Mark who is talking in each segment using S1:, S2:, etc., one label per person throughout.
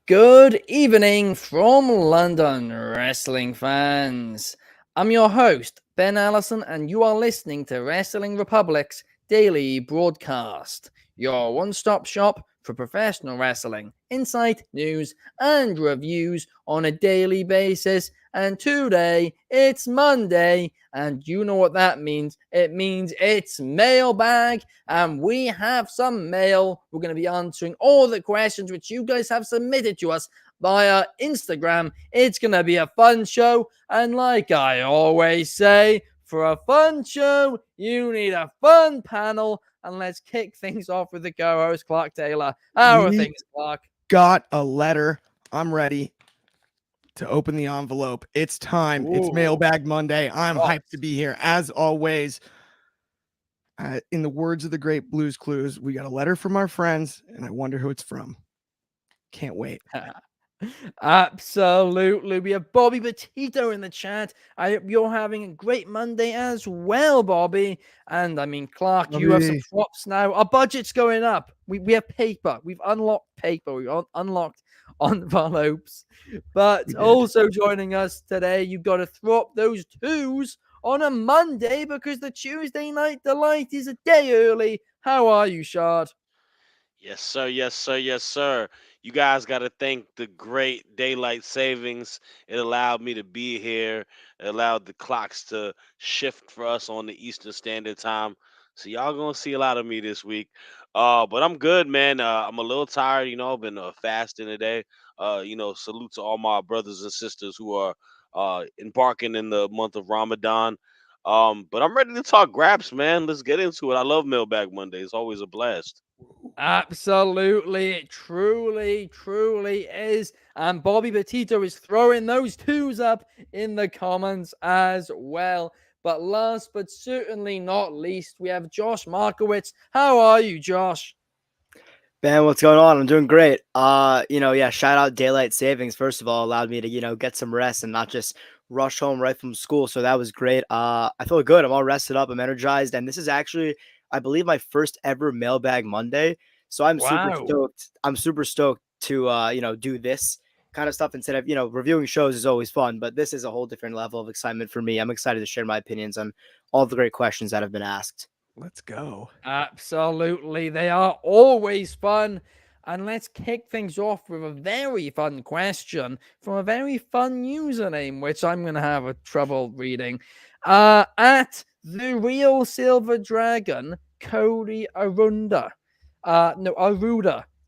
S1: Good evening from London, wrestling fans. I'm your host, Ben Allison, and you are listening to Wrestling Republic's daily broadcast, your one-stop shop for professional wrestling, insight, news, and reviews on a daily basis. And today, it's Monday, and you know what that means. It means it's mailbag, and we have some mail. We're going to be answering all the questions which you guys have submitted to us via Instagram. It's going to be a fun show, and like I always say, for a fun show, you need a fun panel. And let's kick things off with the co-host, Clark Taylor. How are things, Clark?
S2: Got a letter. I'm ready to open the envelope. It's time. It's Mailbag Monday. I'm hyped to be here. As always, in the words of the great Blues Clues, we got a letter from our friends, and I wonder who it's from. Can't wait.
S1: Absolutely. We have Bobby Petito in the chat. I hope you're having a great Monday as well, Bobby. And I mean, Clark, you have some props now. Our budget's going up. We have paper. We've unlocked paper. We've unlocked envelopes. But also joining us today, you've got to throw up those twos on a Monday because the Tuesday Night Delight is a day early. How are you, Shad?
S3: Yes, sir. Yes, sir. Yes, sir. You guys got to thank the great daylight savings. It allowed me to be here. It allowed the clocks to shift for us on the Eastern Standard Time. So y'all gonna see a lot of me this week. But I'm good, man. I'm a little tired. I've been fasting today. Salute to all my brothers and sisters who are embarking in the month of Ramadan. But I'm ready to talk graps, man. Let's get into it. I love Mailbag Monday. It's always a blast.
S1: Absolutely, it truly is. And Bobby Petito is throwing those twos up in the comments as well. But last but certainly not least, we have Josh Markowitz. How are you, Josh?
S4: Ben, what's going on? I'm doing great. Shout out daylight savings. First of all, allowed me to, get some rest and not just rush home right from school. So that was great. I feel good. I'm all rested up. I'm energized. And this is actually, I believe, my first ever Mailbag Monday. So I'm super stoked. I'm super stoked to, do this kind of stuff instead of, reviewing shows is always fun, but this is a whole different level of excitement for me. I'm excited to share my opinions on all the great questions that have been asked.
S2: Let's go.
S1: Absolutely. They are always fun. And let's kick things off with a very fun question from a very fun username, which I'm going to have a trouble reading. At the Real Silver Dragon, Cody Aruda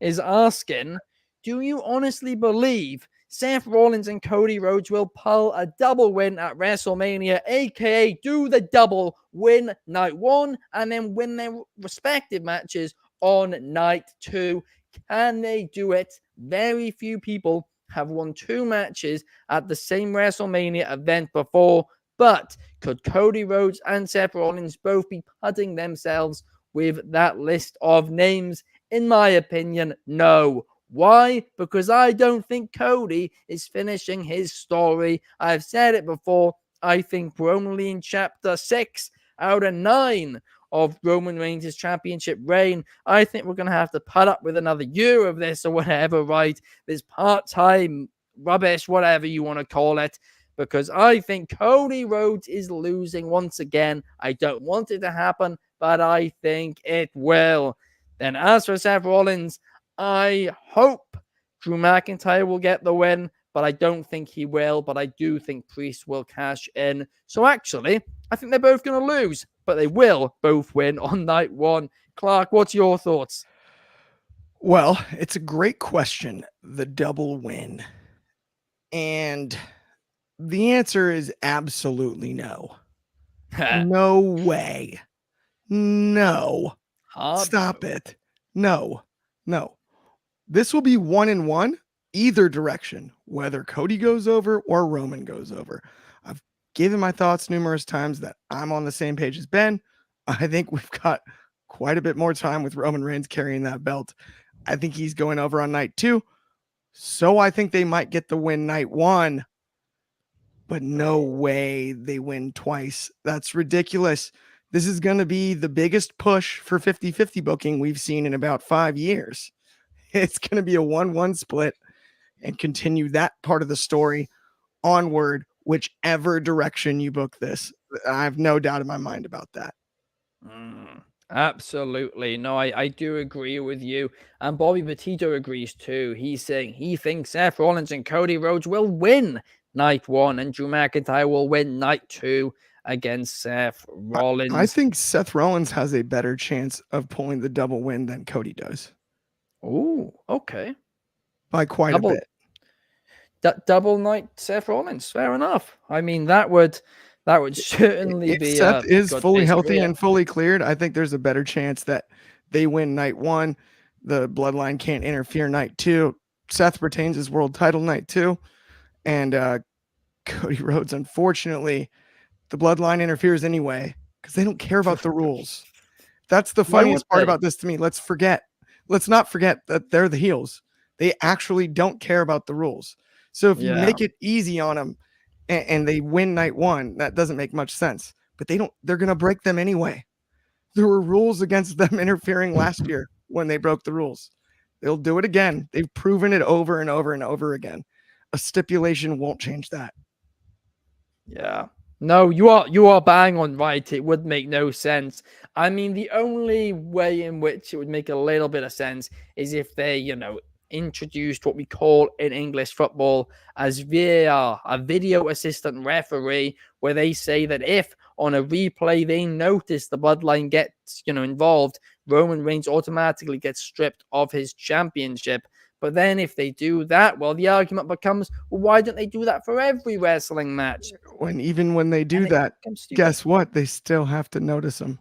S1: is asking, do you honestly believe Seth Rollins and Cody Rhodes will pull a double win at WrestleMania, aka do the double win night one and then win their respective matches on night two? Can they do it? Very few people have won two matches at the same WrestleMania event before, but could Cody Rhodes and Seth Rollins both be putting themselves with that list of names? In my opinion, no. Why? Because I don't think Cody is finishing his story. I've said it before. I think we're only in chapter 6 out of 9 of Roman Reigns' championship reign. I think we're going to have to put up with another year of this or whatever, right? This part-time rubbish, whatever you want to call it, because I think Cody Rhodes is losing once again. I don't want it to happen, but I think it will. Then as for Seth Rollins, I hope Drew McIntyre will get the win, but I don't think he will. But I do think Priest will cash in. So actually, I think they're both going to lose, but they will both win on night one. Clark, what's your thoughts?
S2: Well, it's a great question, the double win. And the answer is absolutely no. No way. No. Stop it. No. This will be 1-1 either direction, whether Cody goes over or Roman goes over. I've given my thoughts numerous times that I'm on the same page as Ben. I think we've got quite a bit more time with Roman Reigns carrying that belt. I think he's going over on night 2. So I think they might get the win night 1, but no way they win twice. That's ridiculous. This is going to be the biggest push for 50-50 booking we've seen in about 5 years. It's going to be a 1-1 split and continue that part of the story onward, whichever direction you book this. I have no doubt in my mind about that.
S1: Absolutely. No, I do agree with you. And Bobby Petito agrees too. He's saying he thinks Seth Rollins and Cody Rhodes will win night 1 and Drew McIntyre will win night 2 against Seth Rollins.
S2: I think Seth Rollins has a better chance of pulling the double win than Cody does.
S1: Oh, okay.
S2: By quite a bit.
S1: Double night Seth Rollins. Fair enough. I mean, that would certainly
S2: if
S1: be.
S2: Seth is fully healthy
S1: career.
S2: and fully cleared, I think there's a better chance that they win night 1. The bloodline can't interfere night 2. Seth retains his world title night 2. And Cody Rhodes, unfortunately, the bloodline interferes anyway because they don't care about the rules. That's the funniest part about this to me. Let's not forget that they're the heels. They actually don't care about the rules. So if you make it easy on them and they win night 1, that doesn't make much sense. But they're going to break them anyway. There were rules against them interfering last year when they broke the rules. They'll do it again. They've proven it over and over and over again. A stipulation won't change that.
S1: Yeah. No, you are bang on right. It would make no sense. I mean, the only way in which it would make a little bit of sense is if they, introduced what we call in English football as VAR, a video assistant referee, where they say that if on a replay they notice the bloodline gets, involved, Roman Reigns automatically gets stripped of his championship. But then if they do that, well, the argument becomes, well, why don't they do that for every wrestling match?
S2: Even when they do that, guess what? They still have to notice them.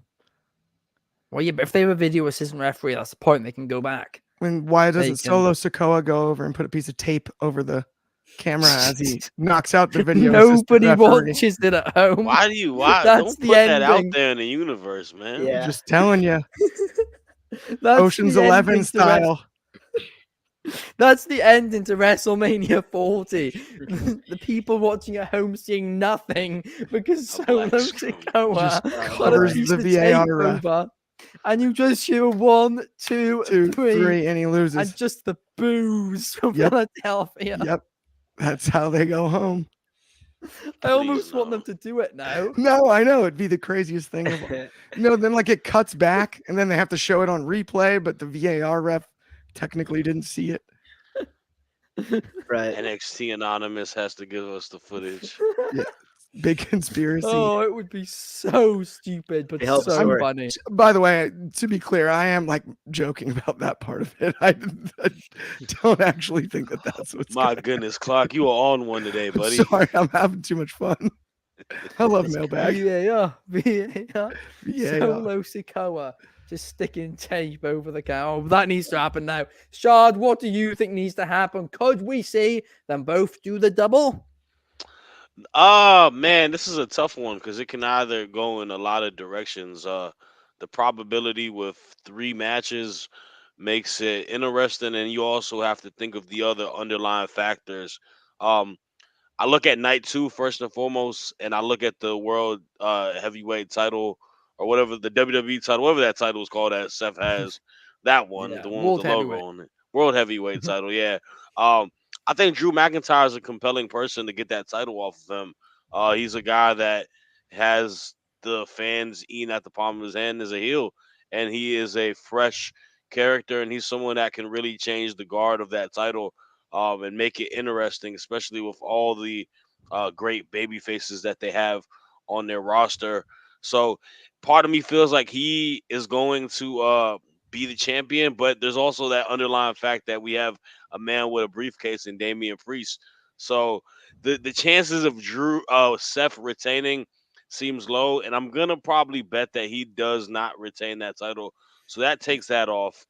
S1: Well, yeah, but if they have a video assistant referee, that's the point. They can go back.
S2: Why doesn't Solo Sikoa go over and put a piece of tape over the camera as he knocks out the video?
S1: Nobody watches it at home.
S3: Why?
S1: That's
S3: don't put that out there in the universe, man.
S2: Yeah. I'm just telling you.
S1: That's
S2: Ocean's 11 style.
S1: That's the ending to WrestleMania 40. The people watching at home seeing nothing because Solo Sikoa
S2: covers the VAR
S1: over. And you just hear 1, 2, 3,
S2: and he loses.
S1: And just the boos from Philadelphia.
S2: Yep. That's how they go home.
S1: I almost want them to do it now.
S2: No, I know. It'd be the craziest thing. Then it cuts back and then they have to show it on replay, but the VAR ref technically didn't see it.
S4: Right.
S3: NXT Anonymous has to give us the footage.
S2: Yeah. Big conspiracy.
S1: Oh, it would be so stupid, but so funny.
S2: By the way, to be clear, I am joking about that part of it. I don't actually think that's what's.
S3: My goodness, Clark, you are on one today, buddy.
S2: Sorry, I'm having too much fun. I love Mailbag.
S1: VAR. Solo Sikoa just sticking tape over the cow. Oh, that needs to happen now. Shad, what do you think needs to happen? Could we see them both do the double?
S3: Oh man, this is a tough one because it can either go in a lot of directions. The probability with 3 matches makes it interesting, and you also have to think of the other underlying factors. I look at night 2 first and foremost, and I look at the world heavyweight title or whatever the WWE title, whatever that title is called that Seth has. That one, the one with the logo on it, world heavyweight title. Yeah. I think Drew McIntyre is a compelling person to get that title off of him. He's a guy that has the fans eating at the palm of his hand as a heel, and he is a fresh character, and he's someone that can really change the guard of that title and make it interesting, especially with all the great baby faces that they have on their roster. So part of me feels like he is going to be the champion, but there's also that underlying fact that we have a man with a briefcase in Damian Priest. So the chances of Seth retaining seems low, and I'm gonna probably bet that he does not retain that title. So that takes that off.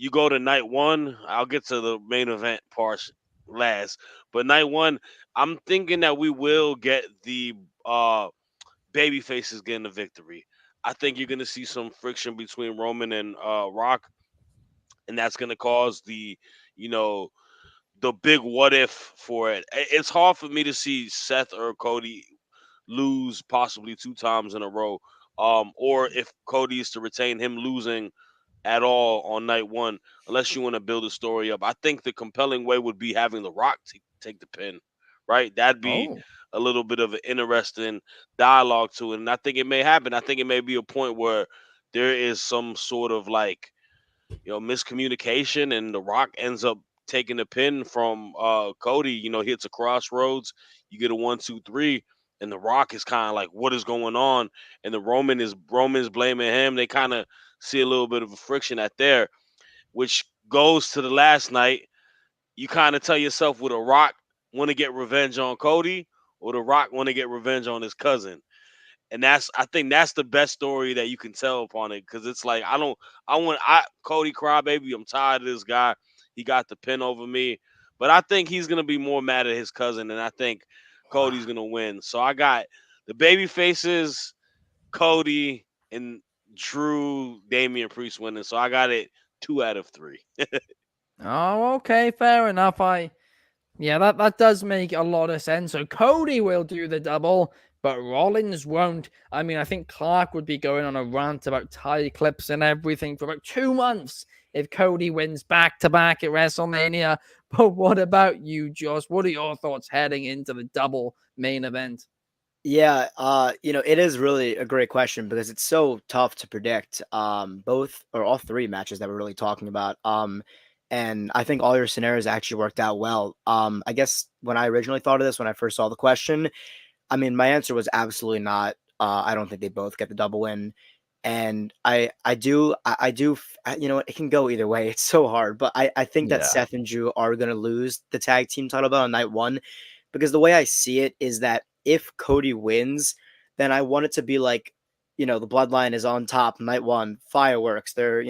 S3: you go to night one. I'll get to the main event part last, but night one, I'm thinking that we will get the baby faces getting the victory. I think you're gonna see some friction between Roman and Rock, and that's gonna cause you know, the big what if for it. It's hard for me to see Seth or Cody lose possibly 2 times in a row. Or if Cody is to retain, him losing at all on night one, unless you want to build a story up. I think the compelling way would be having The Rock take the pin, right? That'd be
S1: Oh,
S3: a little bit of an interesting dialogue to it. And I think it may happen. I think it may be a point where there is some sort of like, miscommunication, and The Rock ends up taking the pin from Cody. Hits a crossroads. You get a 1, 2, 3, and The Rock is kind of like, "What is going on?" And the Roman's blaming him. They kind of see a little bit of a friction at there, which goes to the last night. You kind of tell yourself, would The Rock want to get revenge on Cody, or The Rock want to get revenge on his cousin? And I think that's the best story that you can tell upon it, because it's like, Cody Crybaby, I'm tired of this guy. He got the pin over me, but I think he's gonna be more mad at his cousin, and I think Cody's gonna win. So I got the baby faces, Cody and Drew, Damian Priest winning. So I got it 2 out of 3.
S1: oh, okay, fair enough. Yeah, that does make a lot of sense. So Cody will do the double, but Rollins won't. I mean, I think Clark would be going on a rant about tie clips and everything for about 2 months if Cody wins back to back at WrestleMania. But what about you, Josh? What are your thoughts heading into the double main event?
S4: Yeah, it is really a great question because it's so tough to predict. Both or all three matches that we're really talking about. And I think all your scenarios actually worked out well. I guess when I originally thought of this, when I first saw the question, I mean, my answer was absolutely not. I don't think they both get the double win. And you know what, it can go either way. It's so hard, but I think that
S1: Yeah.
S4: Seth and Drew are going to lose the tag team title belt on night one, because the way I see it is that if Cody wins, then I want it to be like, the bloodline is on top night one, fireworks. They're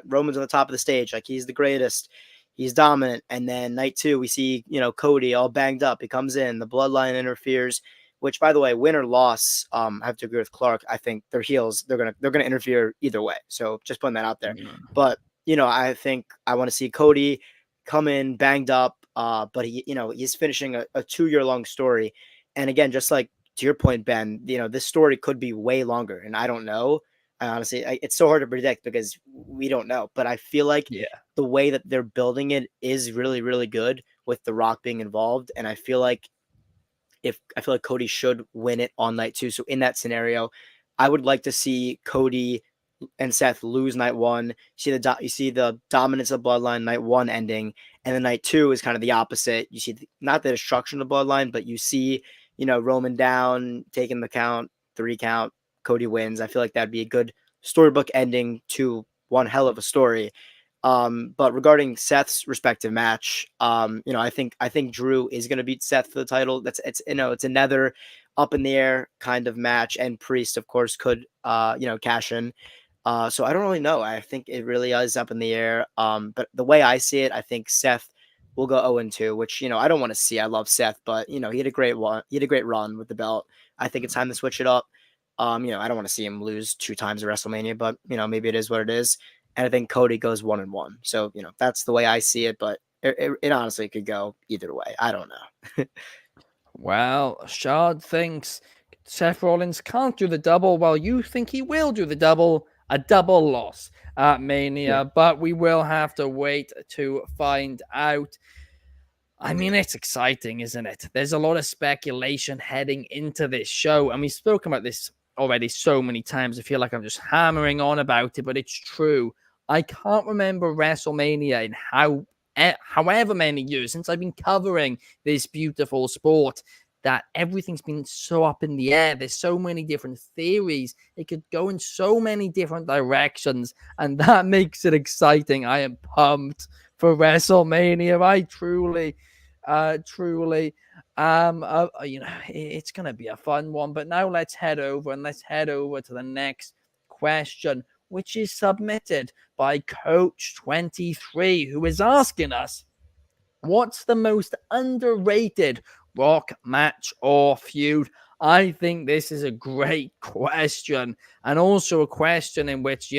S4: Roman's on the top of the stage, like he's the greatest, he's dominant. And then night two, we see, Cody all banged up. He comes in, the bloodline interferes, which, by the way, win or loss, I have to agree with Clark. I think their heels, they're gonna interfere either way. So just putting that out there. But I think I want to see Cody come in banged up, but he's finishing a 2-year long story. And again, just like to your point, Ben, this story could be way longer, and I don't know. I honestly, it's so hard to predict because we don't know. But I feel like
S1: Yeah.
S4: the way that they're building it is really, really good with The Rock being involved, and I feel like Cody should win it on night two. So in that scenario, I would like to see Cody and Seth lose night one. You see the dominance of Bloodline night one ending, and then night two is kind of the opposite. You see not the destruction of Bloodline, but you see Roman down, taking the count, 3 count, Cody wins. I feel like that'd be a good storybook ending to one hell of a story. But regarding Seth's respective match, I think Drew is going to beat Seth for the title. It's another up in the air kind of match, and Priest, of course, could cash in. So I don't really know. I think it really is up in the air. But the way I see it, I think Seth will go 0-2, which I don't want to see. I love Seth, but he had a great one. He had a great run with the belt. I think it's time to switch it up. I don't want to see him lose 2 times at WrestleMania, but maybe it is what it is. And I think Cody goes 1-1. So that's the way I see it. But it honestly could go either way. I don't know.
S1: Well, Shad thinks Seth Rollins can't do the double, while you think he will do the double. A double loss at Mania, but we will have to wait to find out. I mean, it's exciting, isn't it? There's a lot of speculation heading into this show, and we've spoken about this already so many times. I feel like I'm just hammering on about it, but it's true. I can't remember WrestleMania in however many years since I've been covering this beautiful sport that everything's been so up in the air. There's so many different theories. It could go in so many different directions, and that makes it exciting. I am pumped for WrestleMania. I truly, it's going to be a fun one. But now let's head over to the next question. which is submitted by Coach23, who is asking us, what's the most underrated Rock match or feud? I think this is a great question, and also a question in which,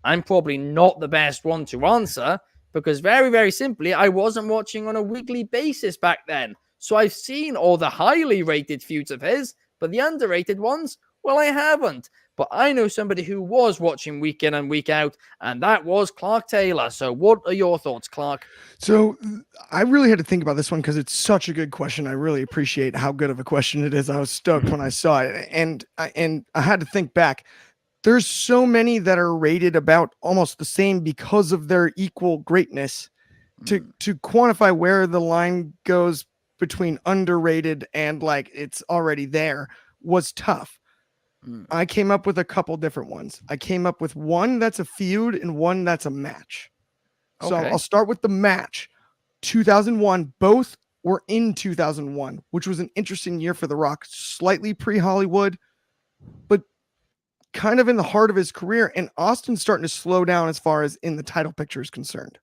S1: I'm probably not the best one to answer, because very, very simply, I wasn't watching on a weekly basis back then. So I've seen all the highly rated feuds of his, but the underrated ones, well, I haven't. But I know somebody who was watching week in and week out, and that was Clark Taylor. So what are your thoughts, Clark?
S2: So I really had to think about this one because it's such a good question. I really appreciate how good of a question it is. I was stoked when I saw it, and I had to think back. There's so many that are rated about almost the same because of their equal greatness. To quantify where the line goes between underrated and like it's already there was tough. I came up with a couple different ones. I came up with one that's a feud and one that's a match. So
S1: Okay.
S2: I'll start with the match. 2001, both were in 2001, which was an interesting year for The Rock, slightly pre-Hollywood, but kind of in the heart of his career. And Austin's starting to slow down as far as in the title picture is concerned.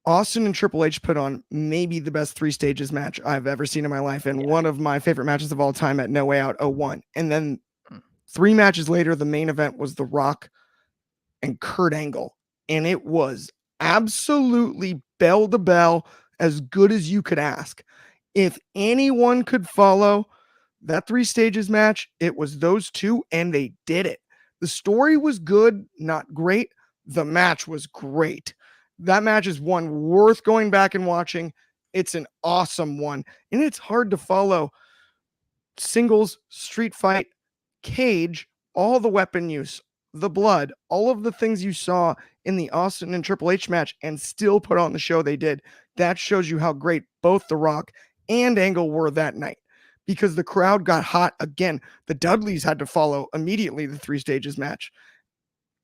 S2: Austin and Triple H put on maybe the best 3 stages match I've ever seen in my life, and one of my favorite matches of all time at No Way Out 01. And then 3 matches later, the main event was The Rock and Kurt Angle, and it was absolutely bell to bell, as good as you could ask. If anyone could follow that 3 stages match, it was those two, and they did it. The story was good, not great. The match was great. That match is one worth going back and watching. It's an awesome one, and it's hard to follow. Singles, street fight, cage, all the weapon use, the blood, all of the things you saw in the Austin and Triple H match and still put on the show they did. That shows you how great both The Rock and Angle were that night, because the crowd got hot again. The Dudleys had to follow immediately the 3 stages match.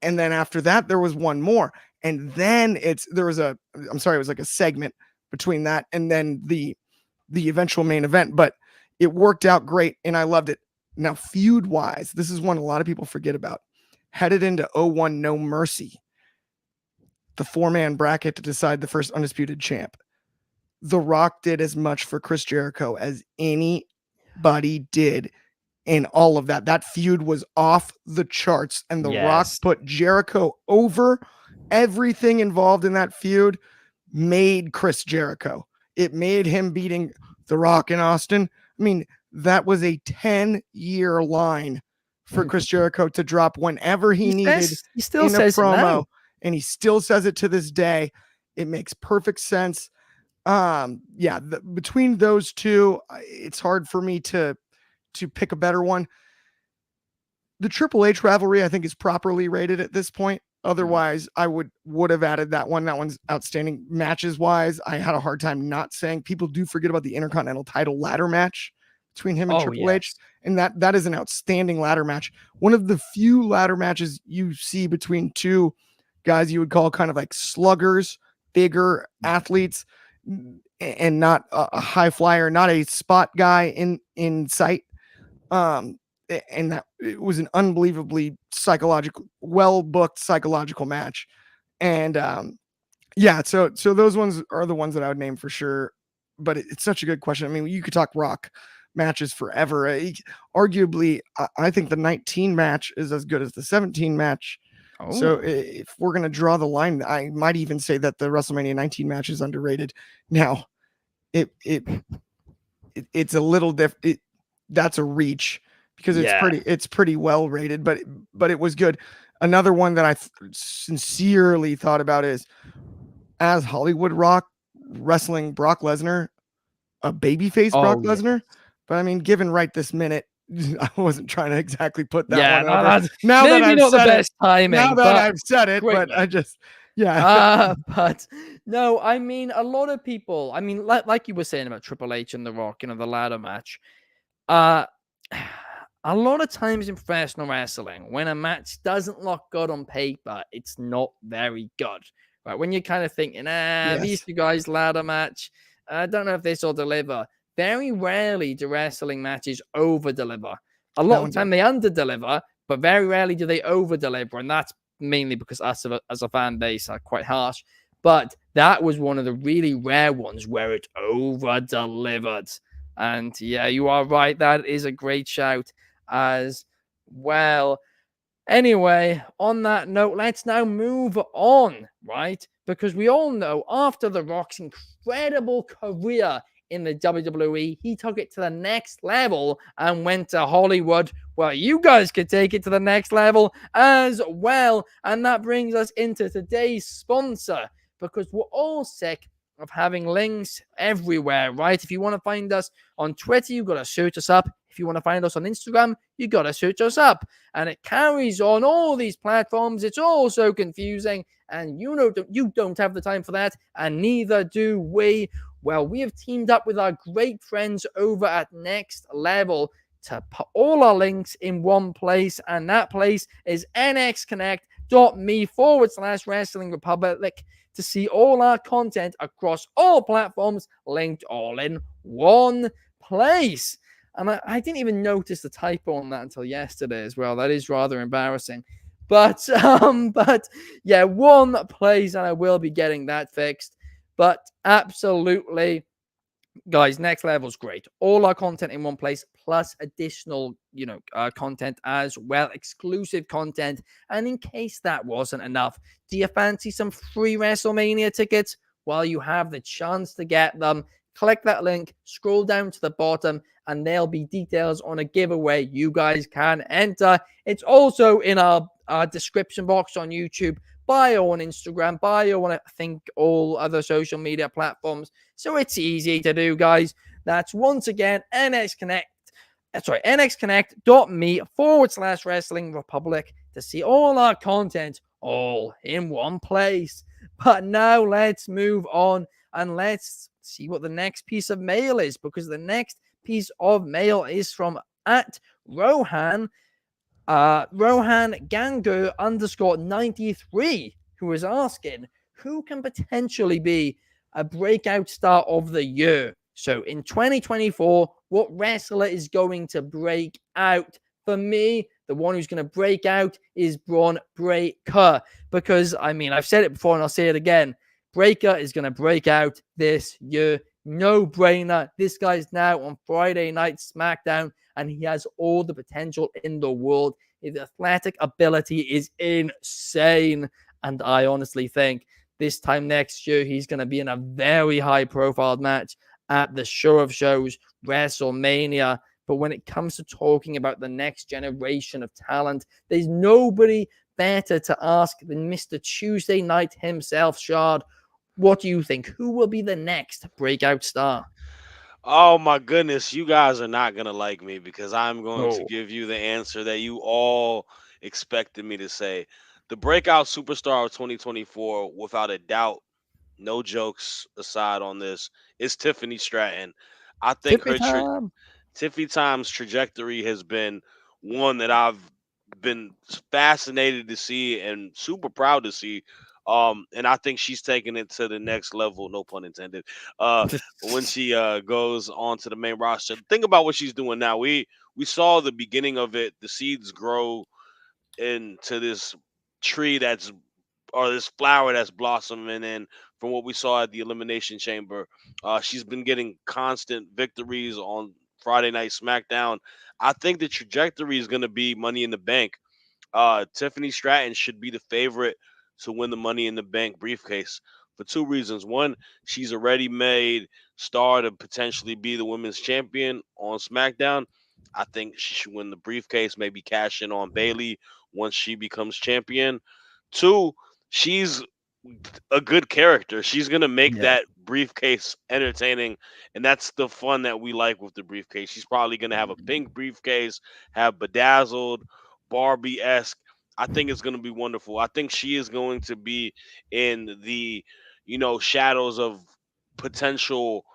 S2: And then after that, there was one more. And then it was like a segment between that and then the eventual main event, but it worked out great and I loved it. Now, feud wise, this is one a lot of people forget about. Headed into 01 No Mercy, the 4-man bracket to decide the first undisputed champ. The Rock did as much for Chris Jericho as anybody did in all of that. That feud was off the charts, and The Rock put Jericho over. Everything involved in that feud made Chris Jericho. It made him beating The Rock in Austin. I mean, that was a 10-year line for Chris Jericho to drop whenever he needed.
S1: He still
S2: in
S1: says
S2: a promo,
S1: it now.
S2: and he still says it to this day. It makes perfect sense. Between those two, it's hard for me to pick a better one. The Triple H rivalry, I think, is properly rated at this point. Otherwise, I would have added that one. That one's outstanding. Matches wise, I had a hard time not saying. People do forget about the Intercontinental title ladder match between him and Triple H, and that is an outstanding ladder match. One of the few ladder matches you see between two guys you would call kind of like sluggers, bigger athletes, and not a high flyer, not a spot guy in sight. And that it was an unbelievably well-booked psychological match. And so those ones are the ones that I would name for sure. But it's such a good question. I mean, you could talk Rock matches forever. Arguably, I think the 19 match is as good as the 17 match. So if we're going to draw the line, I might even say that the WrestleMania 19 match is underrated. Now, it's a little different. That's a reach, because it's pretty well rated, but it was good. Another one that I sincerely thought about is, as Hollywood Rock wrestling Brock Lesnar, a babyface Brock Lesnar. But I mean, given right this minute, I wasn't trying to exactly put that one over. Now
S1: maybe
S2: that I've
S1: not the
S2: said
S1: best timing.
S2: Now that I've said it, but I just
S1: but no, I mean, a lot of people. I mean, like you were saying about Triple H and The Rock, the ladder match. A lot of times in professional wrestling, when a match doesn't look good on paper, it's not very good. Right? When you're kind of thinking, these two guys ladder match, I don't know if this will deliver. Very rarely do wrestling matches over deliver. A lot of the time they under deliver but very rarely do they over deliver, and that's mainly because us as a fan base are quite harsh. But that was one of the really rare ones where it over delivered. And yeah, you are right. That is a great shout as well. Anyway, on that note, let's now move on, right? Because we all know after The Rock's incredible career in the WWE, he took it to the next level and went to Hollywood. Well, you guys could take it to the next level as well. And that brings us into today's sponsor, because we're all sick of having links everywhere, right? If you want to find us on Twitter, you've got to search us up. If you want to find us on Instagram, you got to search us up. And it carries on all these platforms. It's all so confusing. And you don't have the time for that. And neither do we. Well, we have teamed up with our great friends over at Next Level to put all our links in one place. And that place is nxconnect.me/Wrestling Republic to see all our content across all platforms linked all in one place. And I didn't even notice the typo on that until yesterday as well. That is rather embarrassing. But yeah, one place, and I will be getting that fixed. But absolutely, guys, Next Level's great. All our content in one place, plus additional, content as well, exclusive content. And in case that wasn't enough, do you fancy some free WrestleMania tickets? Well, you have the chance to get them. Click that link, scroll down to the bottom, and there'll be details on a giveaway you guys can enter. It's also in our description box on YouTube, bio on Instagram, bio on, I think, all other social media platforms. So it's easy to do, guys. That's once again nxconnect.me/Wrestling Republic to see all our content all in one place. But now let's move on and let's see what the next piece of mail is, because the next piece of mail is from @Rohan Gangu _93, who is asking, who can potentially be a breakout star of the year? So in 2024, what wrestler is going to break out? For me, the one who's going to break out is Braun Breaker, because, I've said it before and I'll say it again. Breaker is going to break out this year. No brainer. This guy's now on Friday Night SmackDown, and he has all the potential in the world. His athletic ability is insane. And I honestly think this time next year, he's going to be in a very high-profile match at the show of shows, WrestleMania. But when it comes to talking about the next generation of talent, there's nobody better to ask than Mr. Tuesday Night himself, Shad. What do you think? Who will be the next breakout star?
S3: Oh my goodness, you guys are not gonna like me because I'm going to give you the answer that you all expected me to say. The breakout superstar of 2024, without a doubt, no jokes aside on this, is Tiffany Stratton. I think Tiffy Time's trajectory has been one that I've been fascinated to see and super proud to see. And I think she's taking it to the next level, no pun intended. When she goes on to the main roster. Think about what she's doing now. We saw the beginning of it, the seeds grow into this tree or this flower that's blossoming. And from what we saw at the Elimination Chamber, she's been getting constant victories on Friday Night SmackDown. I think the trajectory is going to be Money in the Bank. Tiffany Stratton should be the favorite to win the Money in the Bank briefcase for two reasons. One, she's a ready-made star to potentially be the women's champion on SmackDown. I think she should win the briefcase, maybe cash in on Bayley once she becomes champion. Two, she's a good character. She's gonna make that briefcase entertaining, and that's the fun that we like with the briefcase. She's probably gonna have a pink briefcase, have bedazzled, Barbie-esque. I think it's gonna be wonderful. I think she is going to be in the, shadows of potential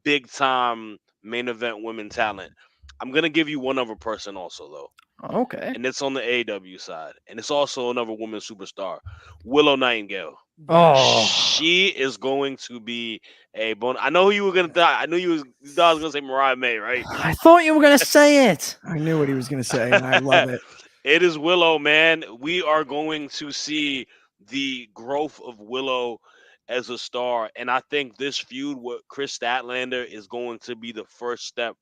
S3: big time main event women talent. I'm gonna give you one other person also though.
S1: Okay.
S3: And it's on the AEW side. And it's also another woman superstar, Willow Nightingale.
S1: Oh,
S3: She is going to be a bone. I know you were gonna die. I knew you thought I was gonna say Mariah May, right?
S1: I thought you were going to say it.
S2: I knew what he was going to say, and I love it.
S3: It is Willow, man. We are going to see the growth of Willow as a star. And I think this feud with Chris Statlander is going to be the first step.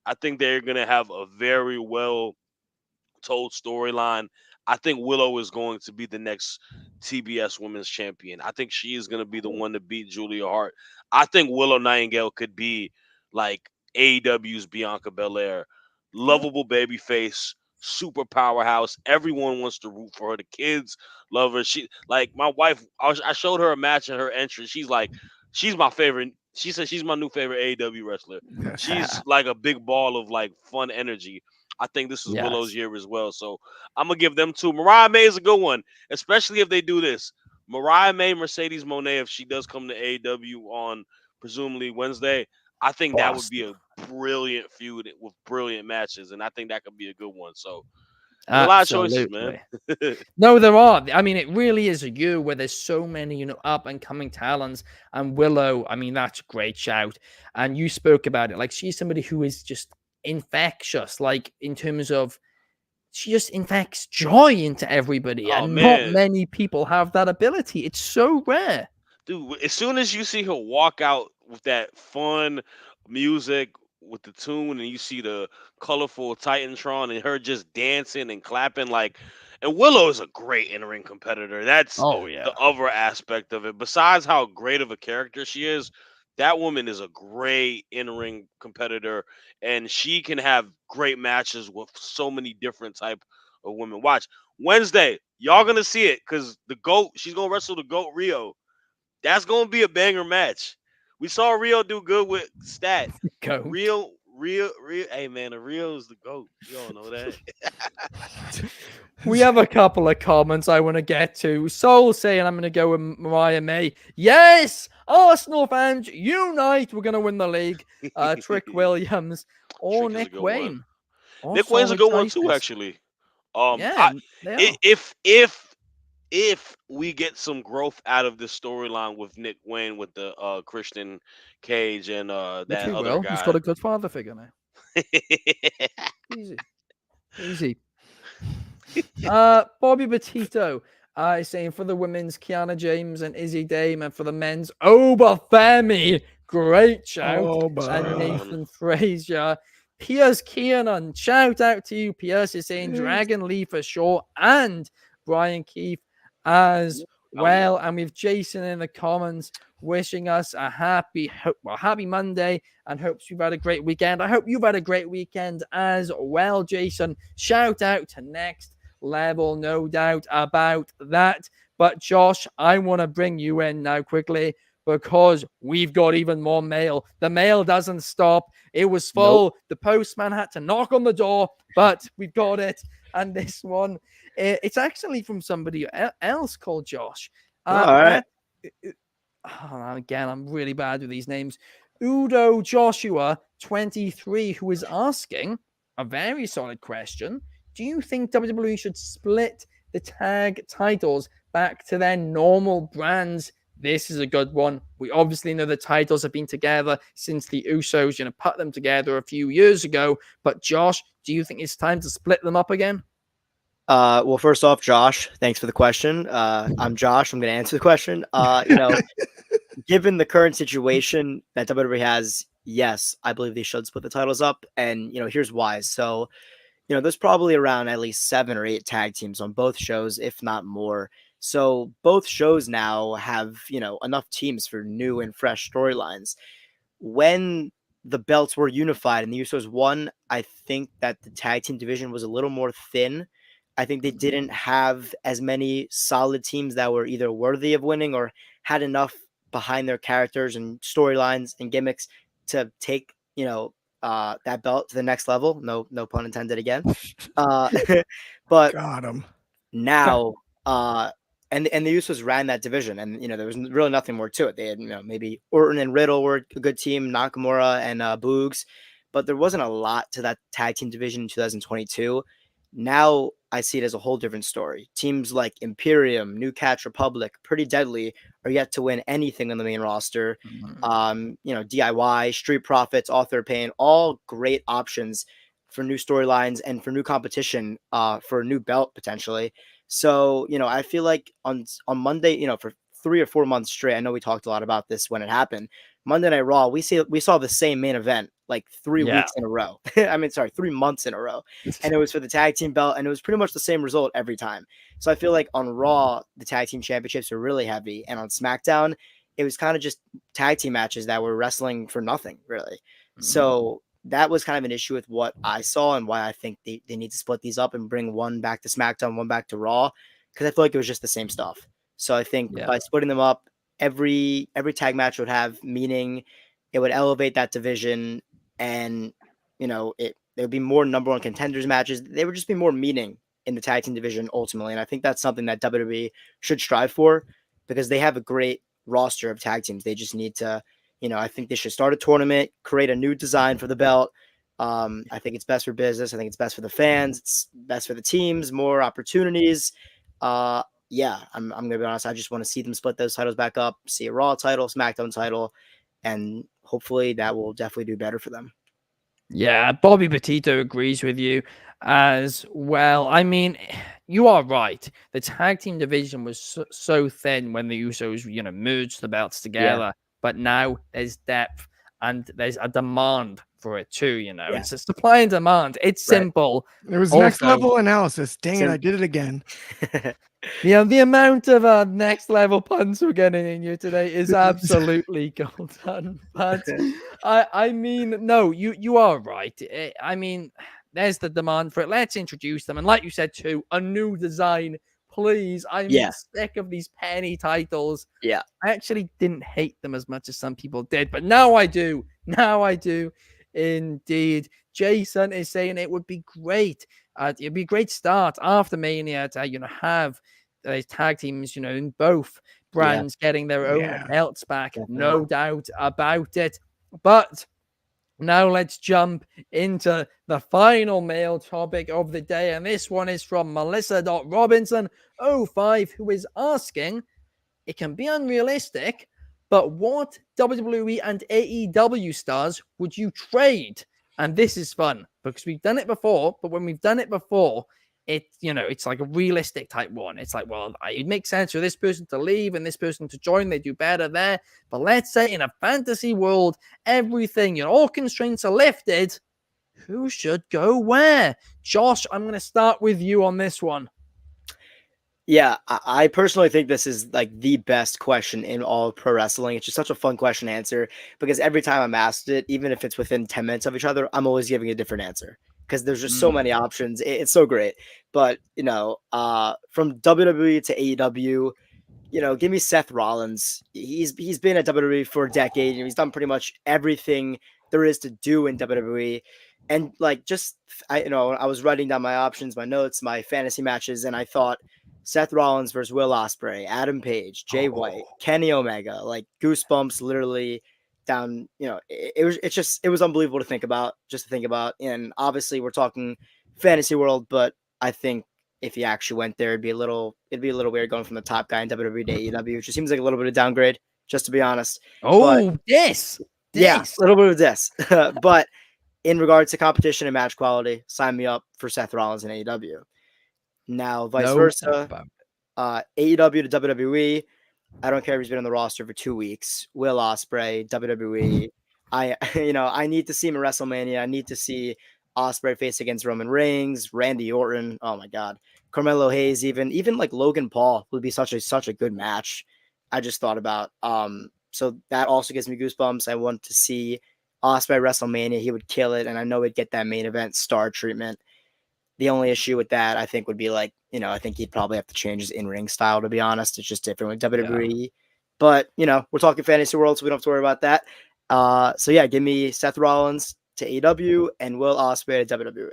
S3: I think they're going to have a very well told storyline. I think Willow is going to be the next TBS Women's Champion. I think she is going to be the one to beat Julia Hart. I think Willow Nightingale could be like AEW's Bianca Belair, lovable babyface, super powerhouse. Everyone wants to root for her. The kids love her. She like my wife. I showed her a match and her entrance. She's like, she's my favorite. She said she's my new favorite AEW wrestler. She's like a big ball of like fun energy. I think this is Willow's
S1: Yes.
S3: year as well. So I'm gonna give them two. Mariah May is a good one, especially if they do this. Mariah May, Mercedes Moné, if she does come to AEW on presumably Wednesday, I think that would be a brilliant feud with brilliant matches, and I think that could be a good one. So there's a lot of choices, man.
S1: Absolutely. No, there are. I mean, it really is a year where there's so many, up and coming talents. And Willow, I mean, that's a great shout. And you spoke about it. Like, she's somebody who is just infectious, like, in terms of she just infects joy into everybody.
S3: Oh
S1: And not
S3: man,
S1: many people have that ability. It's so rare.
S3: dude, as soon as you see her walk out with that fun music with the tune and you see the colorful Titantron and her just dancing and clapping and Willow is a great in-ring competitor. That's
S1: Oh, yeah.
S3: the other aspect of it. Besides how great of a character she is, that woman is a great in-ring competitor and she can have great matches with so many different type of women. Watch Wednesday, y'all gonna see it because the GOAT, she's gonna wrestle the GOAT Rio. That's gonna be a banger match. We saw Rio do good with Stat.
S1: Go.
S3: Rio. Hey man, the Rio is the GOAT. You all know that.
S1: We have a couple of comments I want to get to. Soul saying I'm going to go with Mariah May. Yes, Arsenal fans, unite. We're going to win the league. Trick Williams or
S3: Trick is a
S1: Nick
S3: good
S1: Wayne.
S3: one.
S1: All
S3: Nick Wayne's a
S1: solid
S3: good one too,
S1: choices.
S3: actually.
S1: Yeah, they are.
S3: If we get some growth out of this storyline with Nick Wayne with the Christian Cage and
S1: Which
S3: that
S1: we
S3: other
S1: will. He's got
S3: guy.
S1: a good father figure now. Easy. Bobby Petito is saying for the women's Kiana James and Izzy Dame, and for the men's Obafemi. Great shout. And Nathan Frazier. Pierce Kiernan, shout out to you. Pierce is saying Dragon Lee for sure, and Brian Keefe as well. And with Jason in the comments wishing us a happy Monday and hopes you've had a great weekend. I hope you've had a great weekend as well, Jason. Shout out to Next Level, no doubt about that. But Josh, I want to bring you in now quickly because we've got even more mail. The mail doesn't stop. It was full. Nope. The postman had to knock on the door, but we've got it. And this one, it's actually from somebody else called Josh.
S4: All right.
S1: Again, I'm really bad with these names. Udo Joshua 23, who is asking a very solid question. Do you think WWE should split the tag titles back to their normal brands? This is a good one. We obviously know the titles have been together since the Usos, put them together a few years ago. But Josh, do you think it's time to split them up again?
S4: Well, first off, Josh, thanks for the question. I'm Josh. I'm going to answer the question. Given the current situation that WWE has, yes, I believe they should split the titles up. And, here's why. So, there's probably around at least 7 or 8 tag teams on both shows, if not more. So both shows now have, enough teams for new and fresh storylines. When the belts were unified and the Usos won, I think that the tag team division was a little more thin. I think they didn't have as many solid teams that were either worthy of winning or had enough behind their characters and storylines and gimmicks to take, that belt to the next level. No pun intended again. But
S2: got him.
S4: Now, and the Usos ran that division, and there was really nothing more to it. They had maybe Orton and Riddle were a good team, Nakamura and Boogs, but there wasn't a lot to that tag team division in 2022. Now I see it as a whole different story. Teams like Imperium, New Catch Republic, Pretty Deadly are yet to win anything on the main roster. DIY, Street Profits, Author Pain, all great options for new storylines and for new competition, for a new belt potentially. So, I feel like on Monday, for 3 or 4 months straight, I know we talked a lot about this when it happened. Monday Night Raw, we saw the same main event like 3 weeks in a row. I mean, sorry, 3 months in a row. And it was for the tag team belt, and it was pretty much the same result every time. So I feel like on Raw, the tag team championships were really heavy, and on SmackDown, it was kind of just tag team matches that were wrestling for nothing, really. So that was kind of an issue with what I saw and why I think they need to split these up and bring one back to SmackDown, one back to Raw, because I feel like it was just the same stuff. So I think by splitting them up, every tag match would have meaning. It would elevate that division, and there would be more number one contenders matches. There would just be more meaning in the tag team division ultimately, and I think that's something that WWE should strive for because they have a great roster of tag teams. They just need to, I think they should start a tournament, create a new design for the belt. I think it's best for business. I think it's best for the fans. It's best for the teams. More opportunities. Yeah, I'm gonna be honest. I just want to see them split those titles back up, see a Raw title, SmackDown title, and hopefully that will definitely do better for them.
S1: Yeah, Bobby Petito agrees with you as well. I mean, you are right. The tag team division was so thin when the Usos, merged the belts together. But now there's depth and there's a demand for it too. It's a supply and demand. It's simple.
S2: There was next level analysis. Dang it, I did it again.
S1: The amount of next level puns we're getting in you today is absolutely gold done. But I mean, no, you are right. I mean, there's the demand for it. Let's introduce them. And like you said too, a new design, please. I'm sick of these penny titles.
S4: Yeah.
S1: I actually didn't hate them as much as some people did, but now I do. Now I do. Indeed. Jason is saying it would be great. It'd be a great start after Mania to have these tag teams, in both brands getting their own belts back. No doubt about it. But now let's jump into the final mail topic of the day. And this one is from Melissa.Robinson05, who is asking, it can be unrealistic, but what WWE and AEW stars would you trade? And this is fun because we've done it before, but when we've done it before, it's like a realistic type one. It's like, well, it makes sense for this person to leave and this person to join. They do better there. But let's say in a fantasy world, everything, all constraints are lifted. Who should go where? Josh, I'm going to start with you on this one.
S4: Yeah, I personally think this is like the best question in all of pro wrestling. It's just such a fun question to answer because every time I'm asked it, even if it's within 10 minutes of each other, I'm always giving a different answer because there's just so many options. It's so great. But, from WWE to AEW, give me Seth Rollins. He's been at WWE for a decade and he's done pretty much everything there is to do in WWE. And I was writing down my options, my notes, my fantasy matches, and I thought Seth Rollins versus Will Ospreay, Adam Page, Jay White, Kenny Omega, like goosebumps literally down, it was unbelievable to think about, And obviously we're talking fantasy world, but I think if he actually went there, it'd be a little weird going from the top guy in WWE to AEW, which just seems like a little bit of downgrade, just to be honest.
S1: Yeah,
S4: a little bit of this. But in regards to competition and match quality, sign me up for Seth Rollins and AEW. Now, vice versa, AEW to WWE. I don't care if he's been on the roster for 2 weeks. Will Ospreay, WWE. I need to see him in WrestleMania. I need to see Ospreay face against Roman Reigns, Randy Orton. Oh my God, Carmelo Hayes. Even like Logan Paul would be such a good match. I just thought about. So that also gives me goosebumps. I want to see Ospreay WrestleMania. He would kill it, and I know he'd get that main event star treatment. The only issue with that, I think, would be I think he'd probably have to change his in-ring style, to be honest. It's just different with WWE. Yeah. But, we're talking fantasy world, so we don't have to worry about that. So, yeah, give me Seth Rollins to AEW and Will Ospreay to WWE.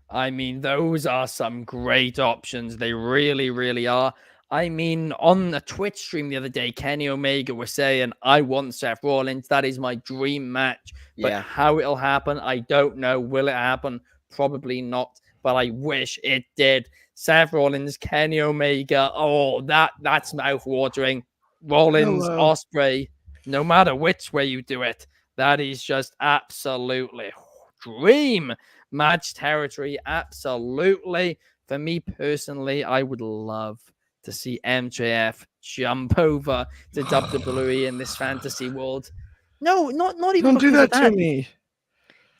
S1: I mean, those are some great options. They really, really are. I mean, on the Twitch stream the other day, Kenny Omega was saying, I want Seth Rollins. That is my dream match. But how it'll happen, I don't know. Will it happen? Probably not. But I wish it did. Seth Rollins, Kenny Omega. Oh, that's mouth-watering. Rollins, Ospreay, no matter which way you do it, that is just absolutely dream match territory. Absolutely. For me personally, I would love to see MJF jump over to WWE in this fantasy world. No, not even
S2: Don't do
S1: because
S2: that
S1: of that.
S2: to me.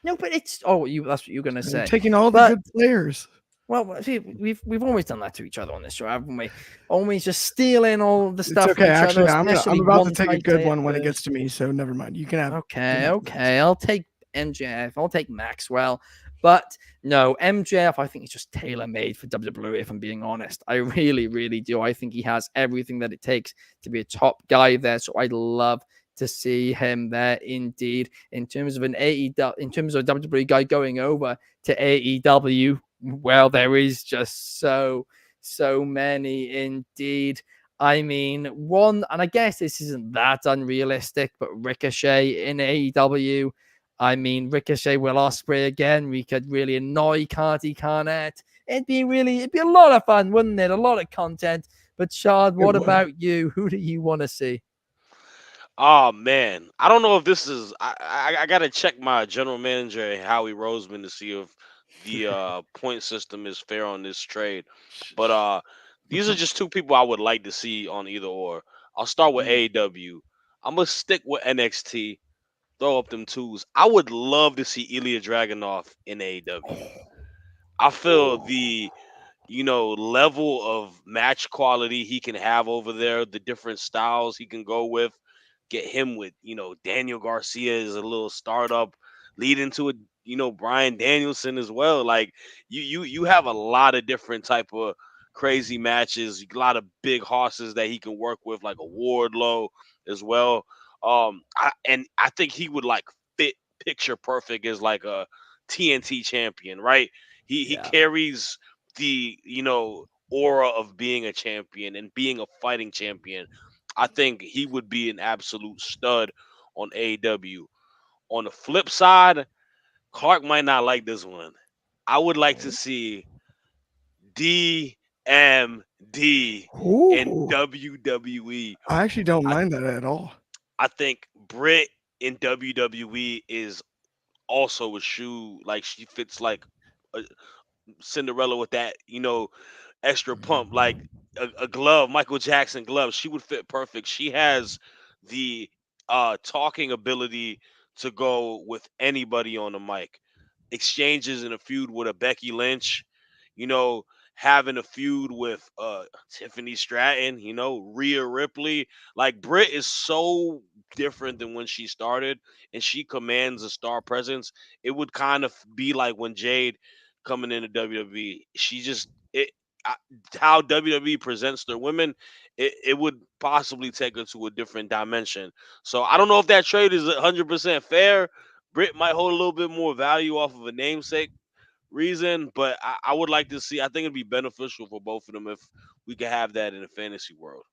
S1: No, but it's that's what you're gonna say.
S2: You're taking all the
S1: But
S2: good players.
S1: well, see, we've always done that to each other on this show, haven't we? Always just stealing all of the
S2: It's
S1: stuff
S2: okay.
S1: from each
S2: Actually,
S1: other.
S2: I'm about to take a
S1: one
S2: good
S1: tight
S2: one when it
S1: first.
S2: gets to me. So never mind. You can have.
S1: Okay,
S2: Max.
S1: okay. I'll take MJF. I'll take Maxwell. But no, MJF, I think he's just tailor-made for WWE, if I'm being honest. I really, really do. I think he has everything that it takes to be a top guy there. So I'd love to see him there indeed. In terms of an AEW, in terms of a WWE guy going over to AEW, well, there is just so many indeed. I mean, one, and I guess this isn't that unrealistic, but Ricochet in AEW. I mean, Ricochet, Will Ospreay again. We could really annoy Carty Carnett. It'd be a lot of fun, wouldn't it? A lot of content. But Shad, what about you? Who do you want to see?
S3: Oh man, I don't know if this is. I gotta check my general manager Howie Roseman to see if the point system is fair on this trade. But these are just two people I would like to see on either or. I'll start with AEW. I'm gonna stick with NXT. Throw up them twos. I would love to see Ilya Dragunov in AEW. I feel the level of match quality he can have over there, the different styles he can go with, get him with, Daniel Garcia is a little startup, lead into Brian Danielson as well. Like you have a lot of different type of crazy matches, a lot of big horses that he can work with, like a Wardlow as well. I think he would like fit picture perfect as like a TNT champion, right? He carries the aura of being a champion and being a fighting champion. I think he would be an absolute stud on AEW. On the flip side, Clark might not like this one. I would like to see DMD in WWE.
S2: I actually don't mind that at all.
S3: I think Britt in WWE is also a shoe. Like she fits like a Cinderella with that, extra pump, like a glove, Michael Jackson glove. She would fit perfect. She has the talking ability to go with anybody on the mic. Exchanges in a feud with a Becky Lynch, you know, having a feud with Tiffany Stratton, Rhea Ripley. Like Britt is so different than when she started, and she commands a star presence. It would kind of be like when Jade coming into WWE. She just how WWE presents their women, it would possibly take her to a different dimension. So I don't know if that trade is 100% fair. Britt might hold a little bit more value off of a namesake reason, but I would like to see. I think it'd be beneficial for both of them if we could have that in a fantasy world.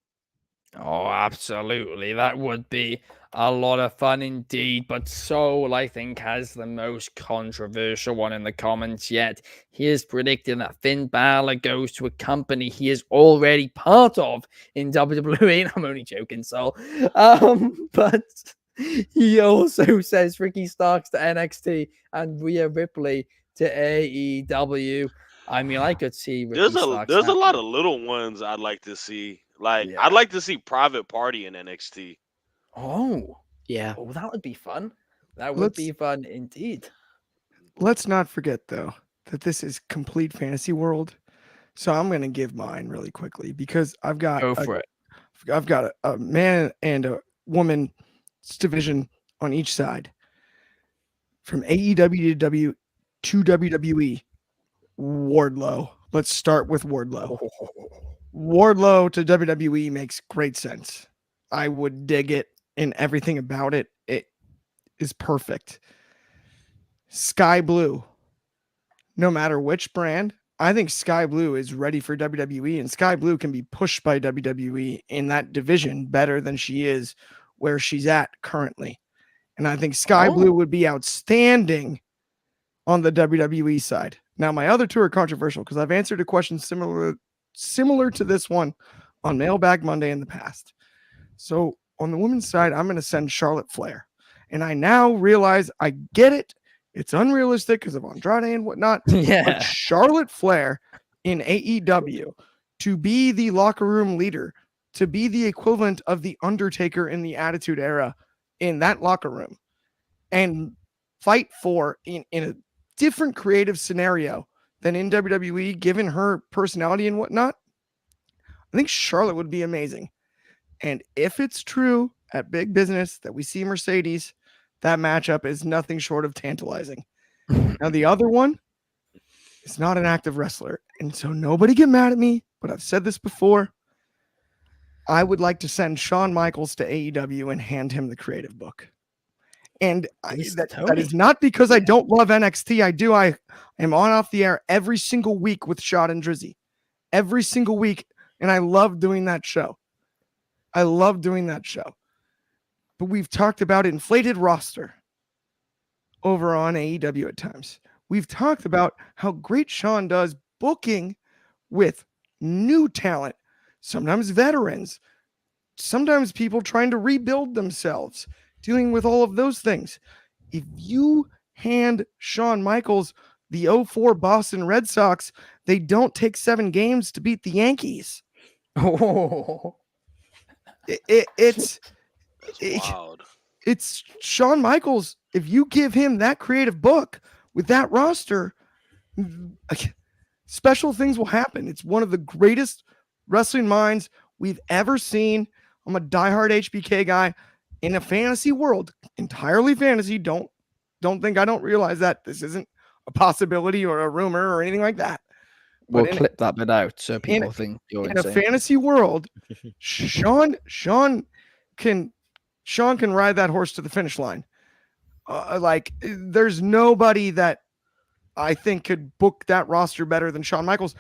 S1: Oh, absolutely. That would be a lot of fun indeed. But Soul, I think, has the most controversial one in the comments yet. He is predicting that Finn Balor goes to a company he is already part of in WWE. I'm only joking, Soul. But he also says Ricky Starks to NXT and Rhea Ripley to AEW. I mean, I could see Ricky Starks.
S3: There's a lot of little ones I'd like to see. Like I'd like to see Private Party in NXT.
S1: Oh,
S4: Yeah.
S1: Oh, that would be fun. That would be fun indeed.
S2: Let's not forget though that this is complete fantasy world. So I'm going to give mine really quickly because I've got I've got a man and a woman division on each side. From AEW to WWE, Wardlow. Let's start with Wardlow. Wardlow to WWE makes great sense. I would dig it and everything about it. It is perfect. Sky Blue. No matter which brand, I think Sky Blue is ready for WWE, and Sky Blue can be pushed by WWE in that division better than she is where she's at currently. And I think Sky Blue would be outstanding on the WWE side. Now, my other two are controversial because I've answered a question similar to this one on Mailbag Monday in the past. So on the women's side, I'm going to send Charlotte Flair. And I now realize I get it. It's unrealistic because of Andrade and whatnot.
S1: Yeah.
S2: But Charlotte Flair in AEW to be the locker room leader, to be the equivalent of the Undertaker in the Attitude Era in that locker room, and fight for in a different creative scenario than in WWE, given her personality and whatnot, I think Charlotte would be amazing. And if it's true at Big Business that we see Mercedes, that matchup is nothing short of tantalizing. Now, the other one is not an active wrestler. And so nobody get mad at me, but I've said this before. I would like to send Shawn Michaels to AEW and hand him the creative book. And that is not because I don't love NXT. I do. I am on off the air every single week with Shad and Drizzy. Every single week. And I love doing that show. But we've talked about inflated roster over on AEW at times. We've talked about how great Shawn does booking with new talent, sometimes veterans, sometimes people trying to rebuild themselves, dealing with all of those things. If you hand Shawn Michaels the 04 Boston Red Sox, they don't take 7 games to beat the Yankees.
S1: Oh.
S3: That's wild.
S2: It's Shawn Michaels. If you give him that creative book with that roster, special things will happen. It's one of the greatest wrestling minds we've ever seen. I'm a diehard HBK guy in a fantasy world, entirely fantasy. Don't think I don't realize that this isn't a possibility or a rumor or anything like that.
S1: We'll clip that bit out so people think you're
S2: in
S1: insane.
S2: A fantasy world, Shawn can ride that horse to the finish line. There's nobody that I think could book that roster better than Shawn Michaels,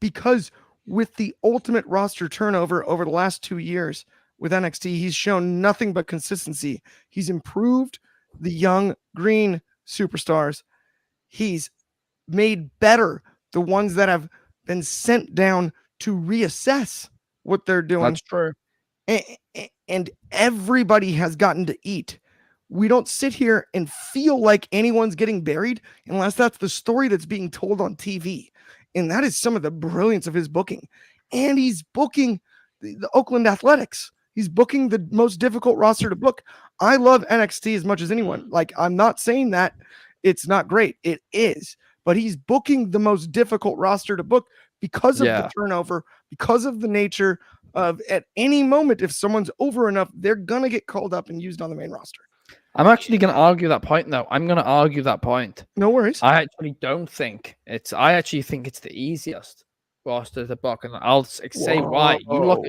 S2: because with the ultimate roster turnover over the last 2 years with NXT, he's shown nothing but consistency. He's improved the young green superstars. He's made better the ones that have been sent down to reassess what they're doing.
S1: That's true.
S2: And everybody has gotten to eat. We don't sit here and feel like anyone's getting buried unless that's the story that's being told on TV. And that is some of the brilliance of his booking. And he's booking the Oakland Athletics. He's booking the most difficult roster to book. I love NXT as much as anyone. Like, I'm not saying that it's not great. It is. But he's booking the most difficult roster to book because of the turnover, because of the nature of, at any moment, if someone's over enough, they're going to get called up and used on the main roster.
S1: I'm actually going to argue that point, though. I'm going to argue that point.
S2: No worries.
S1: I actually don't think it's. I actually think it's the easiest roster to book, and I'll say why. You look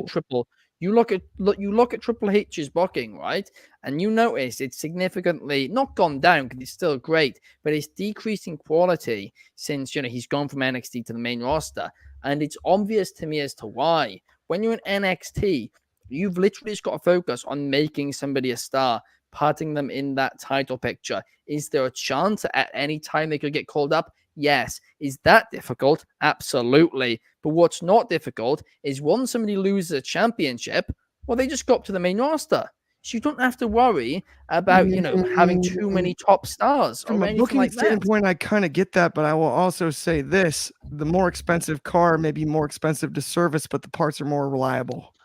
S1: at Triple H's booking, right? And you notice it's significantly not gone down because it's still great, but it's decreasing quality since he's gone from NXT to the main roster, and it's obvious to me as to why. When you're in NXT, you've literally just got to focus on making somebody a star, putting them in that title picture. Is there a chance at any time they could get called up? Yes. Is that difficult? Absolutely. But what's not difficult is once somebody loses a championship, well, they just go up to the main roster. So you don't have to worry about, having too many top stars.
S2: From a booking standpoint, I kind of get that, but I will also say this: the more expensive car may be more expensive to service, but the parts are more reliable.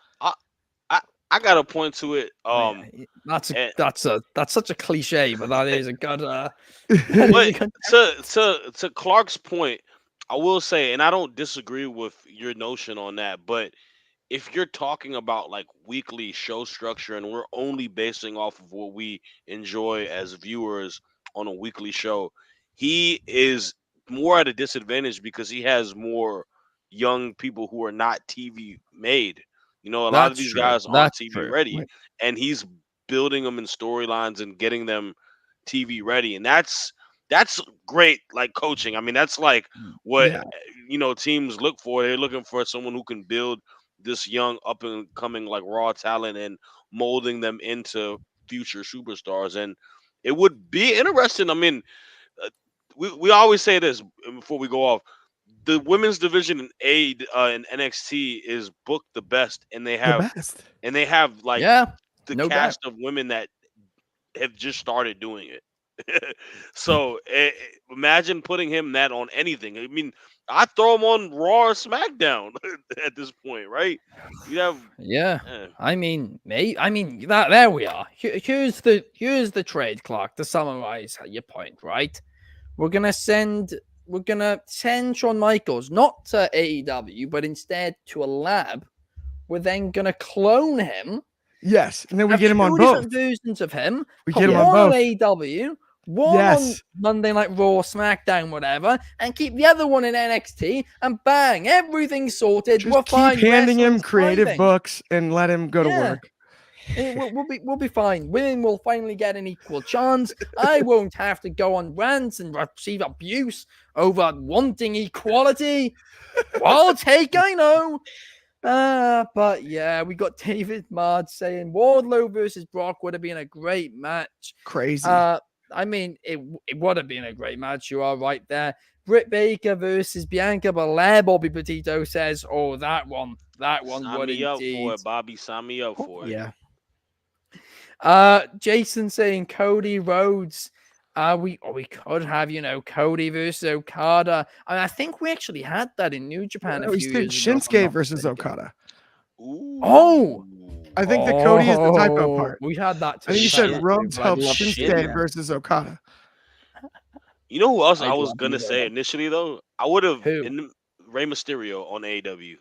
S3: I got a point to it.
S1: That's such a cliche, but that is a good.
S3: But to Clark's point, I will say, and I don't disagree with your notion on that, but if you're talking about like weekly show structure and we're only basing off of what we enjoy as viewers on a weekly show, he is more at a disadvantage because he has more young people who are not TV made. A lot of these guys aren't TV ready, and he's building them in storylines and getting them TV ready. And that's great, like coaching. I mean, that's like what teams look for. They're looking for someone who can build this young up and coming like raw talent and molding them into future superstars. And it would be interesting. I mean, we always say this before we go off. The women's division in in NXT is booked the best, and they have the cast of women that have just started doing it. So imagine putting him that on anything. I mean, I throw him on Raw or SmackDown at this point, right? You have
S1: Yeah.
S3: eh,
S1: I mean, that there we are. Here's the trade clock to summarize your point, right? We're gonna send Shawn Michaels not to AEW, but instead to a lab. We're then gonna clone him.
S2: Yes, and then we
S1: Have
S2: get him on
S1: two
S2: both.
S1: different versions of him.
S2: We
S1: Put
S2: get him on
S1: one on
S2: both.
S1: AEW, one on
S2: Yes.
S1: Monday Night Raw, SmackDown, whatever, and keep the other one in NXT. And bang, everything's sorted.
S2: Just
S1: We're
S2: keep
S1: fine.
S2: handing him
S1: Wrestling's
S2: creative
S1: thriving.
S2: books and let him go to
S1: Yeah.
S2: work.
S1: We'll be fine. Women will finally get an equal chance. I won't have to go on rants and receive abuse over wanting equality. I'll take, I know. But yeah, we got David Mard saying Wardlow versus Brock would have been a great match.
S2: Crazy.
S1: I mean, it would have been a great match. You are right there. Britt Baker versus Bianca Belair. Bobby Petito says, "Oh, that one
S3: sign
S1: would
S3: me up
S1: indeed."
S3: for it, Bobby. Sign me up for it.
S4: Yeah.
S1: Jason saying Cody Rhodes. We could have, Cody versus Okada. I think we actually had that in New Japan a
S2: we
S1: few
S2: said
S1: years ago. if I'm
S2: Shinsuke
S1: not
S2: versus
S1: mistaken.
S2: Okada.
S3: Ooh.
S1: Oh!
S2: I think the Cody is the typo part.
S1: We had that too.
S2: I think you
S3: Shit.
S2: said Rhodes
S1: But I'd
S2: helped
S1: love to see
S2: Shinsuke
S1: it.
S2: versus Okada.
S3: You know who else
S1: I'd
S3: I was
S1: love to
S3: gonna
S1: hear
S3: say
S1: that.
S3: initially though? I would have
S1: Who?
S3: Rey Mysterio on AEW.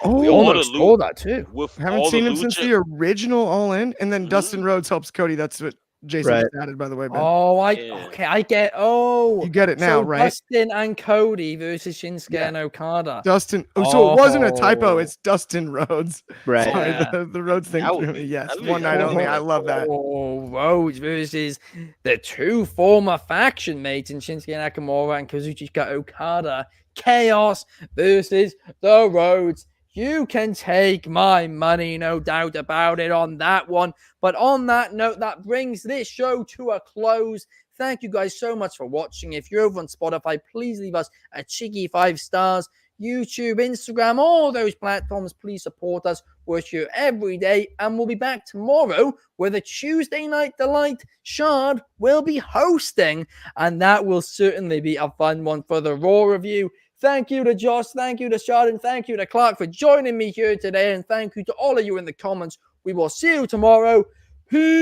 S1: We
S2: Oh,
S1: almost saw that too.
S3: With
S2: I haven't
S3: all
S2: seen
S3: the
S2: him since
S3: lucha.
S2: the original All In, and then Dustin
S3: Mhm.
S2: Rhodes helps Cody. That's what Jason
S4: Right.
S2: just added, by the way, Ben.
S1: Oh,
S3: Yeah.
S1: I get. Oh,
S2: You get it now,
S1: so
S2: right?
S1: Dustin and Cody versus Shinsuke
S2: Yeah.
S1: and Okada.
S2: Dustin. Oh, so it wasn't a typo.
S1: Oh.
S2: It's Dustin Rhodes.
S4: Right.
S2: Sorry,
S3: Yeah.
S2: the Rhodes thing
S3: That
S2: threw
S3: would
S2: me.
S3: be-
S2: Yes,
S3: that'd be-
S2: one night
S3: that'd be
S2: only. I
S3: good.
S2: love that.
S1: Oh, Rhodes versus the two former faction mates in Shinsuke Nakamura and Kazuchika Okada. Chaos versus the Rhodes. You can take my money, no doubt about it on that one. But on that note, that brings this show to a close. Thank you guys so much for watching. If you're over on Spotify, please leave us a cheeky 5 stars. YouTube, Instagram, all those platforms, please support us. We're here every day, and we'll be back tomorrow with a Tuesday Night Delight. Shad will be hosting, and that will certainly be a fun one for the Raw review. Thank you to Josh, thank you to Shad, and thank you to Clark for joining me here today, and thank you to all of you in the comments. We will see you tomorrow. Peace.